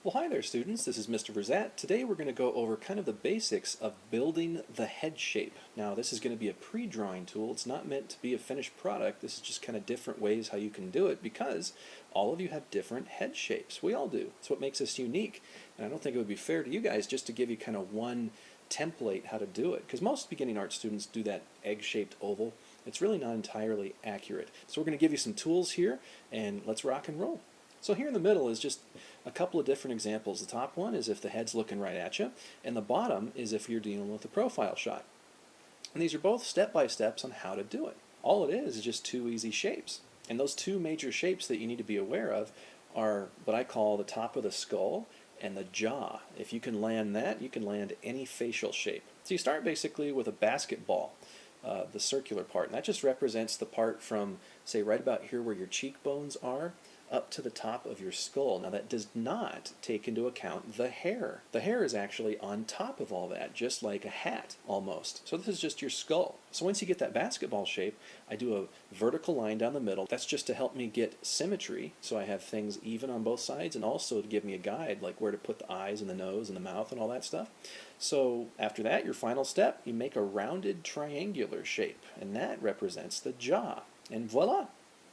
Well, hi there, students. This is Mr. Verzat. Today we're going to go over kind of the basics of building the head shape. Now, this is going to be a pre-drawing tool. It's not meant to be a finished product. This is just kind of different ways how you can do it because all of you have different head shapes. We all do. It's what makes us unique. And I don't think it would be fair to you guys just to give you kind of one template how to do it, because most beginning art students do that egg-shaped oval. It's really not entirely accurate. So we're going to give you some tools here, and let's rock and roll. So here in the middle is just a couple of different examples. The top one is if the head's looking right at you, and the bottom is if you're dealing with a profile shot. And these are both step-by-steps on how to do it. All it is just two easy shapes. And those two major shapes that you need to be aware of are what I call the top of the skull and the jaw. If you can land that, you can land any facial shape. So you start basically with a basketball, the circular part, and that just represents the part from, say, right about here where your cheekbones are, up to the top of your skull. Now that does not take into account the hair. The hair is actually on top of all that, just like a hat almost. So this is just your skull. So once you get that basketball shape, I do a vertical line down the middle. That's just to help me get symmetry, so I have things even on both sides, and also to give me a guide, like where to put the eyes and the nose and the mouth and all that stuff. So after that, your final step, you make a rounded triangular shape, and that represents the jaw. And voila,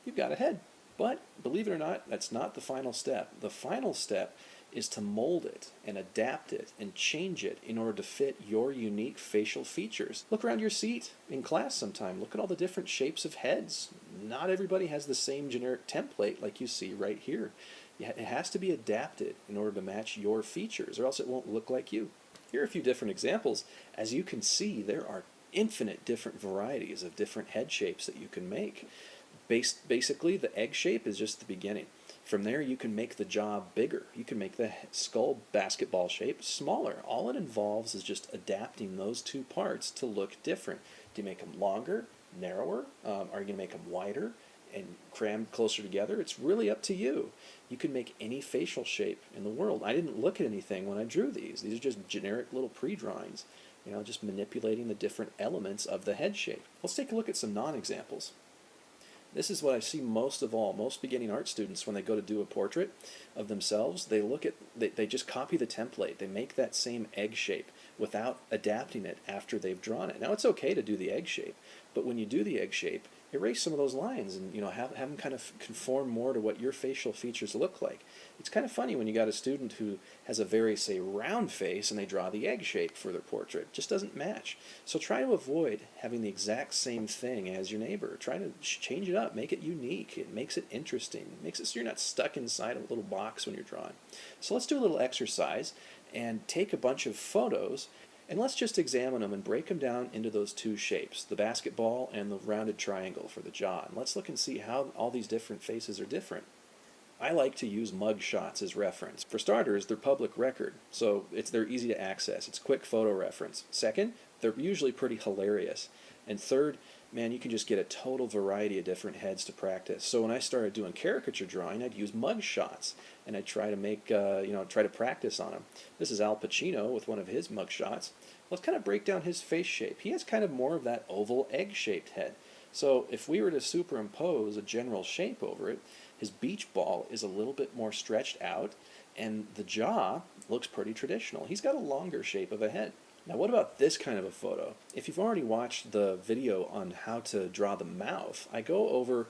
you've got a head. But believe it or not, that's not the final step. The final step is to mold it and adapt it and change it in order to fit your unique facial features. Look around your seat in class sometime. Look at all the different shapes of heads. Not everybody has the same generic template like you see right here. It has to be adapted in order to match your features, or else it won't look like you. Here are a few different examples. As you can see, there are infinite different varieties of different head shapes that you can make. Basically, the egg shape is just the beginning. From there, you can make the jaw bigger. You can make the skull basketball shape smaller. All it involves is just adapting those two parts to look different. Do you make them longer, narrower? Are you going to make them wider and crammed closer together? It's really up to you. You can make any facial shape in the world. I didn't look at anything when I drew these. These are just generic little pre-drawings, just manipulating the different elements of the head shape. Let's take a look at some non-examples. This is what I see most of all. Most beginning art students, when they go to do a portrait of themselves, they just copy the template. They make that same egg shape without adapting it after they've drawn it. Now, it's okay to do the egg shape, but when you do the egg shape, erase some of those lines and have them kind of conform more to what your facial features look like. It's kind of funny when you got a student who has a very, say, round face and they draw the egg shape for their portrait. It just doesn't match. So try to avoid having the exact same thing as your neighbor. Try to change it up, make it unique. It makes it interesting. It makes it so you're not stuck inside a little box when you're drawing. So let's do a little exercise and take a bunch of photos, and let's just examine them and break them down into those two shapes, the basketball and the rounded triangle for the jaw. And let's look and see how all these different faces are different. I like to use mug shots as reference. For starters, they're public record, so they're easy to access. It's quick photo reference. Second, they're usually pretty hilarious. And third, man, you can just get a total variety of different heads to practice. So when I started doing caricature drawing, I'd use mug shots, and I'd try to make, try to practice on them. This is Al Pacino with one of his mug shots. Let's kind of break down his face shape. He has kind of more of that oval egg-shaped head. So if we were to superimpose a general shape over it, his beach ball is a little bit more stretched out, and the jaw looks pretty traditional. He's got a longer shape of a head. Now, what about this kind of a photo? If you've already watched the video on how to draw the mouth, I go over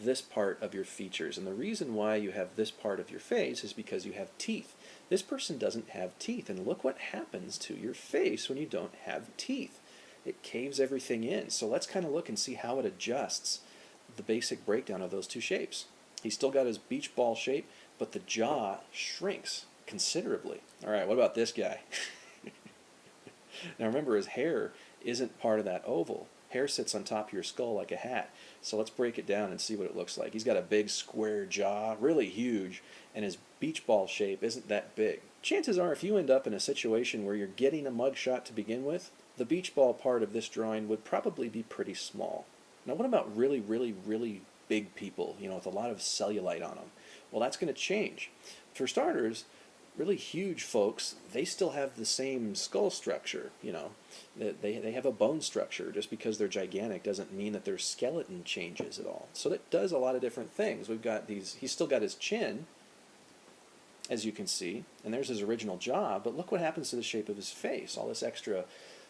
this part of your features, and the reason why you have this part of your face is because you have teeth. This person doesn't have teeth, and look what happens to your face when you don't have teeth. It caves everything in. So let's kind of look and see how it adjusts the basic breakdown of those two shapes. He's still got his beach ball shape, but the jaw shrinks considerably. All right, what about this guy? Now remember, his hair isn't part of that oval. Hair sits on top of your skull like a hat. So let's break it down and see what it looks like. He's got a big square jaw, really huge, and his beach ball shape isn't that big. Chances are if you end up in a situation where you're getting a mug shot to begin with, the beach ball part of this drawing would probably be pretty small. Now what about really, really, really big people, with a lot of cellulite on them? Well, that's going to change. For starters, really huge folks, they still have the same skull structure, They have a bone structure. Just because they're gigantic doesn't mean that their skeleton changes at all. So that does a lot of different things. We've got he's still got his chin, as you can see, and there's his original jaw, but look what happens to the shape of his face. All this extra,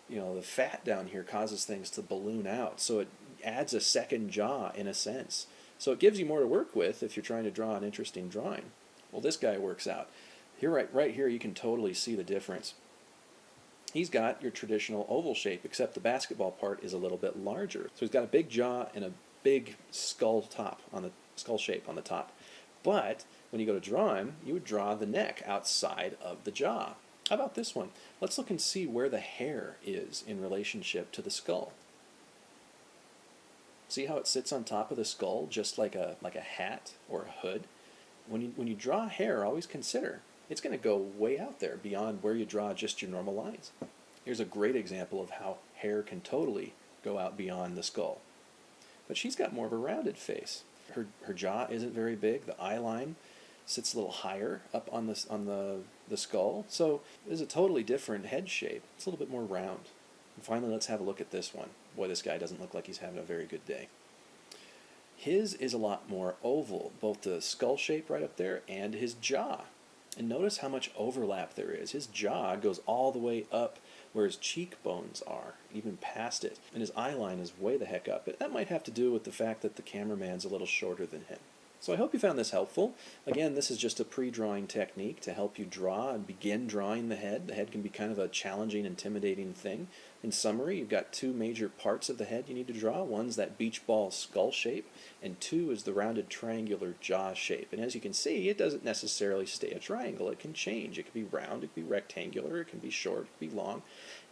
the fat down here causes things to balloon out, so it adds a second jaw in a sense. So it gives you more to work with if you're trying to draw an interesting drawing. Well, this guy works out. Here, right here, you can totally see the difference. He's got your traditional oval shape, except the basketball part is a little bit larger. So he's got a big jaw and a big skull shape on the top. But when you go to draw him, you would draw the neck outside of the jaw. How about this one? Let's look and see where the hair is in relationship to the skull. See how it sits on top of the skull, just like a hat or a hood? When you draw hair, always consider it's going to go way out there beyond where you draw just your normal lines. Here's a great example of how hair can totally go out beyond the skull. But she's got more of a rounded face. Her jaw isn't very big. The eye line sits a little higher up on the skull. So it's a totally different head shape. It's a little bit more round. And finally, let's have a look at this one. Boy, this guy doesn't look like he's having a very good day. His is a lot more oval, both the skull shape right up there and his jaw. And notice how much overlap there is. His jaw goes all the way up where his cheekbones are, even past it. And his eye line is way the heck up. But that might have to do with the fact that the cameraman's a little shorter than him. So I hope you found this helpful. Again, this is just a pre-drawing technique to help you draw and begin drawing the head. The head can be kind of a challenging, intimidating thing. In summary, you've got two major parts of the head you need to draw. One's that beach ball skull shape, and two is the rounded triangular jaw shape. And as you can see, it doesn't necessarily stay a triangle. It can change. It can be round, it can be rectangular, it can be short, it can be long.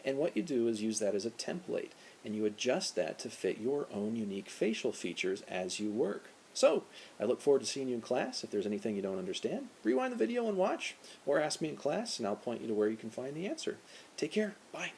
And what you do is use that as a template, and you adjust that to fit your own unique facial features as you work. So, I look forward to seeing you in class. If there's anything you don't understand, rewind the video and watch, or ask me in class, and I'll point you to where you can find the answer. Take care. Bye.